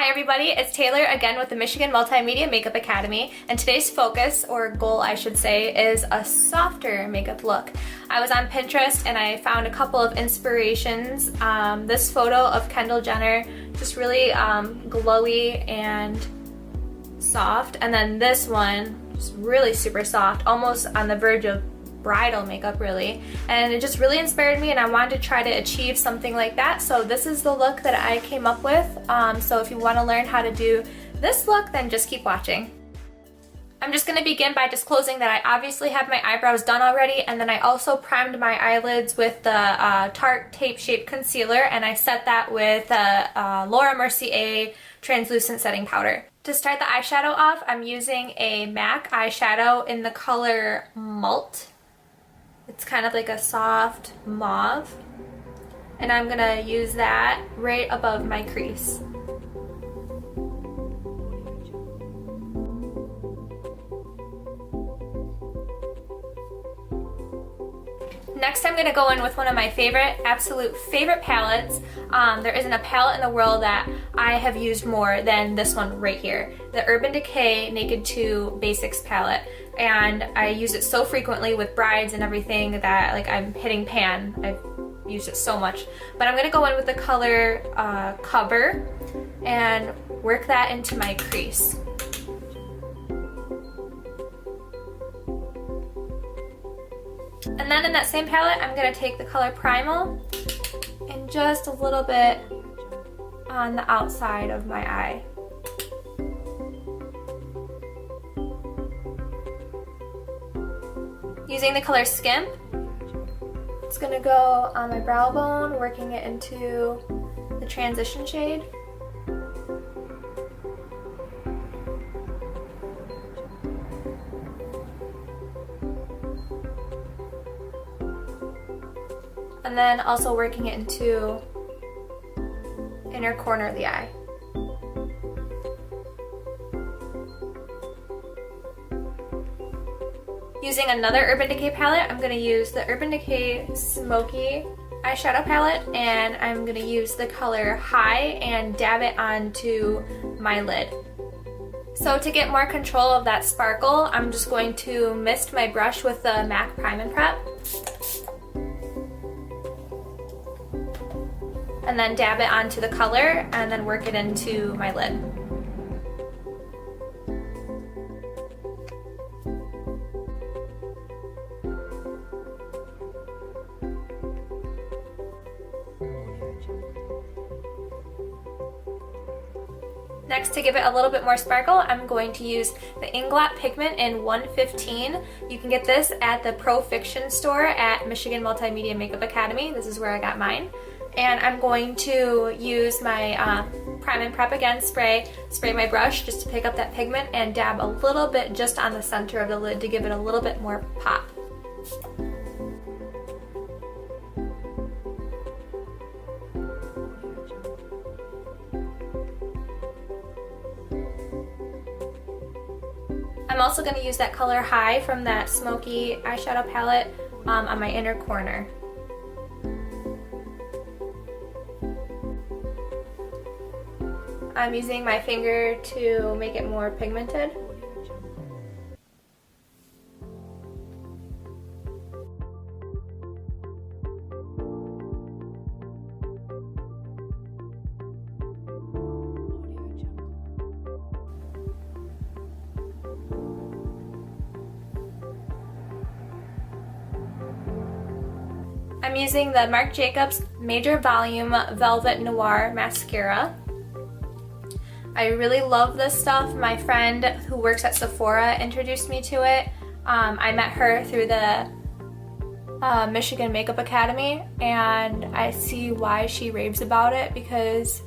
Hi everybody, it's Taylor again with the Michigan Multimedia Makeup Academy, and today's focus, or goal I should say, is a softer makeup look. I was on Pinterest and I found a couple of inspirations. This photo of Kendall Jenner, just really glowy and soft, and then this one, just really super soft, almost on the verge of bridal makeup really, and it just really inspired me and I wanted to try to achieve something like that. So this is the look that I came up with. So if you want to learn how to do this look, then just keep watching. I'm just going to begin by disclosing that I obviously have my eyebrows done already, and then I also primed my eyelids with the Tarte Tape Shape Concealer, and I set that with Laura Mercier Translucent Setting Powder. To start the eyeshadow off, I'm using a MAC eyeshadow in the color Malt. It's kind of like a soft mauve, and I'm gonna use that right above my crease. Next, I'm gonna go in with one of my absolute favorite palettes. There isn't a palette in the world that I have used more than this one right here, the Urban Decay Naked 2 Basics palette. And I use it so frequently with brides and everything that like I'm hitting pan. I've used it so much. But I'm gonna go in with the color Cover and work that into my crease. And then in that same palette, I'm gonna take the color Primal and just a little bit on the outside of my eye. Using the color Skimp, it's gonna go on my brow bone, working it into the transition shade. And then also working it into inner corner of the eye. Using another Urban Decay palette, I'm going to use the Urban Decay Smoky eyeshadow palette, and I'm going to use the color High and dab it onto my lid. So to get more control of that sparkle, I'm just going to mist my brush with the MAC Prime and Prep. And then dab it onto the color and then work it into my lid. Next, to give it a little bit more sparkle, I'm going to use the Inglot pigment in 115. You can get this at the Pro Fiction store at Michigan Multimedia Makeup Academy. This is where I got mine. And I'm going to use my Prime and Prep again, spray my brush just to pick up that pigment and dab a little bit just on the center of the lid to give it a little bit more pop. I'm also going to use that color High from that smoky eyeshadow palette on my inner corner. I'm using my finger to make it more pigmented. I'm using the Marc Jacobs Major Volume Velvet Noir Mascara. I really love this stuff. My friend who works at Sephora introduced me to it. I met her through the Michigan Makeup Academy, and I see why she raves about it because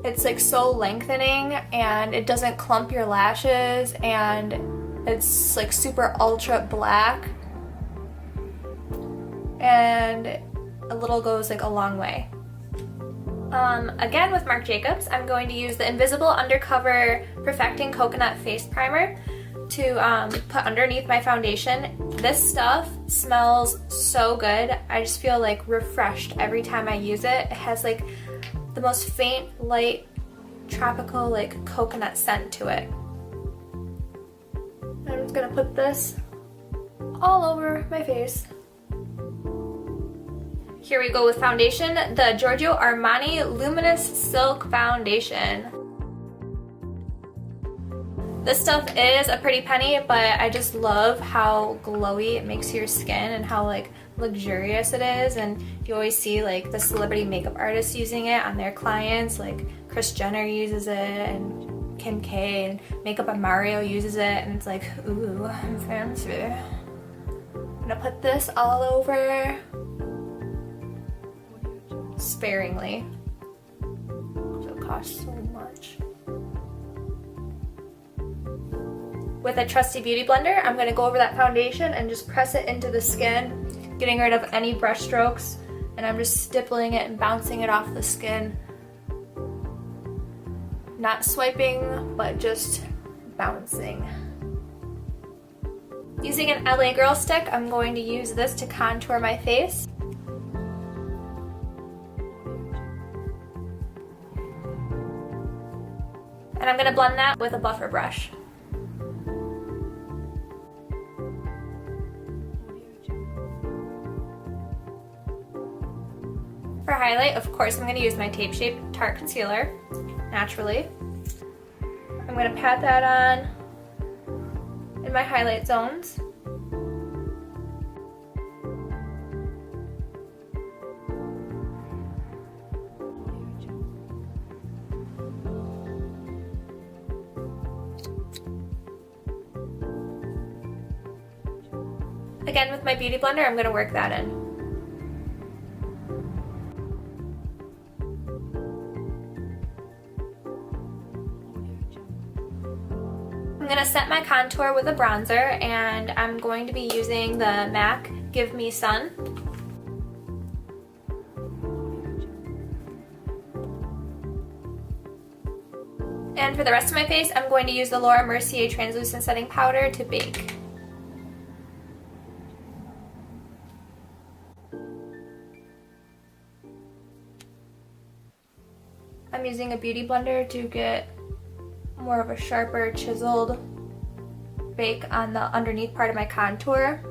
it's like so lengthening and it doesn't clump your lashes, and it's like super ultra black, and a little goes like a long way. Again with Marc Jacobs, I'm going to use the Invisible Undercover Perfecting Coconut Face Primer to put underneath my foundation. This stuff smells so good. I just feel like refreshed every time I use it. It has like the most faint, light tropical like coconut scent to it. I'm just gonna put this all over my face. Here we go with foundation, the Giorgio Armani Luminous Silk Foundation. This stuff is a pretty penny, but I just love how glowy it makes your skin and how like luxurious it is. And you always see like the celebrity makeup artists using it on their clients, like Kris Jenner uses it and Kim K, and Makeup on Mario uses it, and it's like, ooh, I'm fancy. I'm gonna put this all over sparingly, because it costs so much. With a trusty beauty blender, I'm going to go over that foundation and just press it into the skin, getting rid of any brush strokes, and I'm just stippling it and bouncing it off the skin. Not swiping, but just bouncing. Using an LA Girl stick, I'm going to use this to contour my face. And I'm going to blend that with a buffer brush. For highlight, of course, I'm going to use my Tape Shape Tarte Concealer, naturally. I'm going to pat that on in my highlight zones. Again, with my beauty blender, I'm going to work that in. I'm going to set my contour with a bronzer, and I'm going to be using the MAC Give Me Sun. And for the rest of my face, I'm going to use the Laura Mercier Translucent Setting Powder to bake. I'm using a beauty blender to get more of a sharper, chiseled bake on the underneath part of my contour.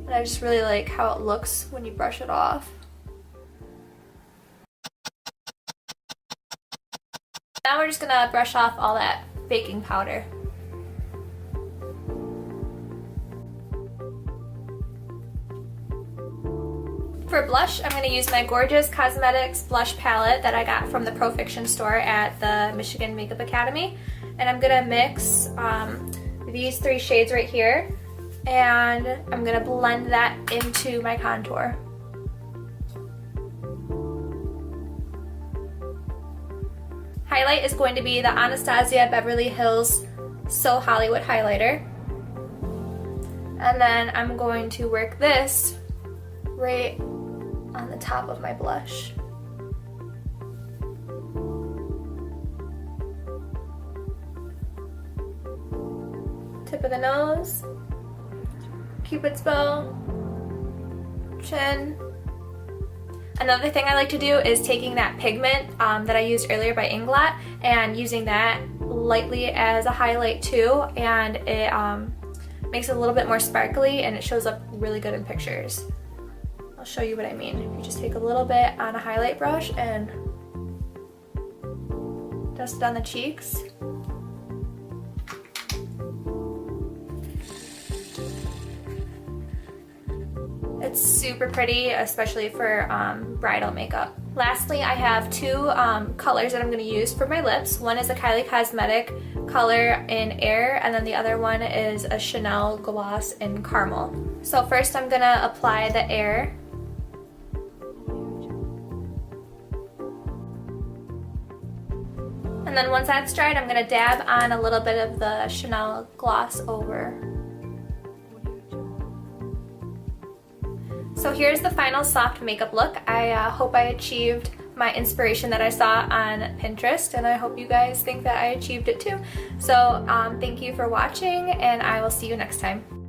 And I just really like how it looks when you brush it off. Now we're just gonna brush off all that baking powder. For blush, I'm going to use my Gorgeous Cosmetics blush palette that I got from the Pro Fiction store at the Michigan Makeup Academy. And I'm going to mix these three shades right here, and I'm going to blend that into my contour. Highlight is going to be the Anastasia Beverly Hills So Hollywood highlighter. And then I'm going to work this right on the top of my blush. Tip of the nose, Cupid's bow, chin. Another thing I like to do is taking that pigment that I used earlier by Inglot and using that lightly as a highlight too, and it makes it a little bit more sparkly and it shows up really good in pictures. I'll show you what I mean. You just take a little bit on a highlight brush and dust it on the cheeks. It's super pretty, especially for bridal makeup. Lastly, I have two colors that I'm going to use for my lips. One is a Kylie Cosmetic color in Air, and then the other one is a Chanel gloss in Caramel. So first I'm going to apply the Air. And then once that's dried, I'm going to dab on a little bit of the Chanel gloss over. So here's the final soft makeup look. I hope I achieved my inspiration that I saw on Pinterest, and I hope you guys think that I achieved it too. So thank you for watching, and I will see you next time.